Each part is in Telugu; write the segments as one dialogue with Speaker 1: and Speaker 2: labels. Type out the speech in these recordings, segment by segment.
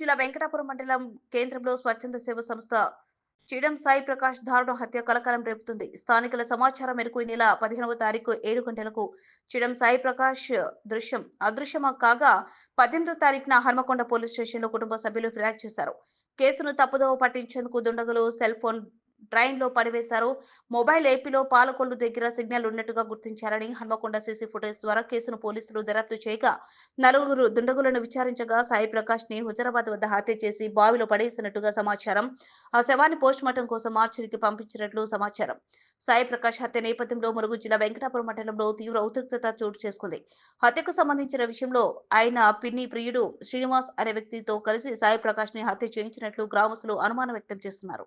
Speaker 1: జిల్లా వెంకటాపురం మండలం కేంద్రంలో స్వచ్ఛంద సేవ సంస్థ చిడం సాయి ప్రకాష్ దారుణ హత్య కలకలం రేపుతుంది. స్థానికుల సమాచారం మేరకు ఈ నెల 15వ తారీఖు 7 గంటలకు చిడం సాయి ప్రకాష్ అదృశ్యం కాగా 18వ తారీఖున హన్మకొండ పోలీస్ స్టేషన్లో కుటుంబ సభ్యులు ఫిర్యాదు చేశారు. కేసును తప్పుదోవ పట్టించేందుకు దుండగులు సెల్ ఫోన్ డ్రైన్ లో పడివేశారు. మొబైల్ ఏపీలో పాలకొల్లు దగ్గర సిగ్నల్ ఉన్నట్టుగా గుర్తించారని హన్మకొండ సీసీ ఫుటేజ్ ద్వారా కేసును పోలీసులు దర్యాప్తు చేయగా నలుగురు దుండగులను విచారించగా సాయి ప్రకాష్ ని హుజరాబాద్ వద్ద హత్య చేసి బావిలో పడేసినట్టుగా సమాచారం. ఆ శవాన్ని పోస్ట్ మార్టం కోసం మార్చిరికి పంపించినట్లు సమాచారం. సాయి ప్రకాష్ హత్య నేపథ్యంలో ములుగు జిల్లా వెంకటాపురం మండలంలో తీవ్ర ఉద్రిక్తత చోటు చేసుకుంది. హత్యకు సంబంధించిన విషయంలో ఆయన పిన్ని ప్రియుడు శ్రీనివాస్ అనే వ్యక్తితో కలిసి సాయి ప్రకాష్ ని హత్య చేయించినట్లు గ్రామస్తులు అనుమానం వ్యక్తం చేస్తున్నారు.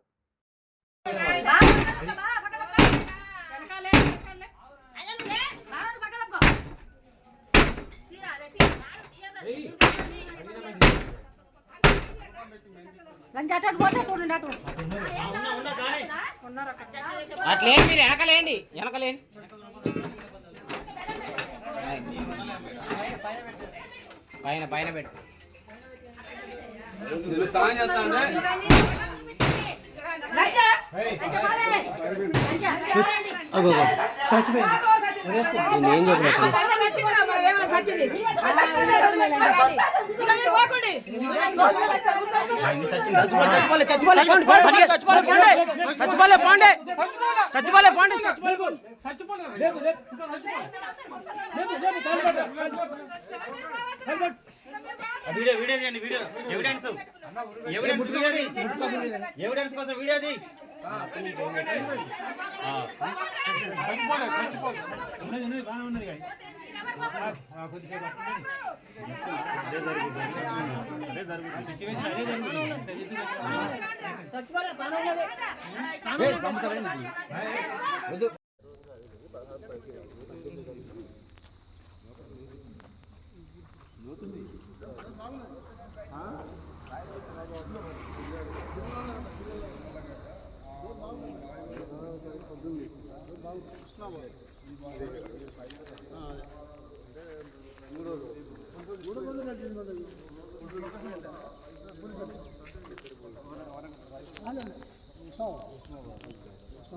Speaker 2: అట్లేండి మీరు వెనకలేండి వెనకలేండి పైన పైన పెట్టు నేను
Speaker 3: వీడియో వీడియో చేయండి. వీడియో ఎవిడెన్స్ ఎవిడెన్స్ కోసం వీడియోది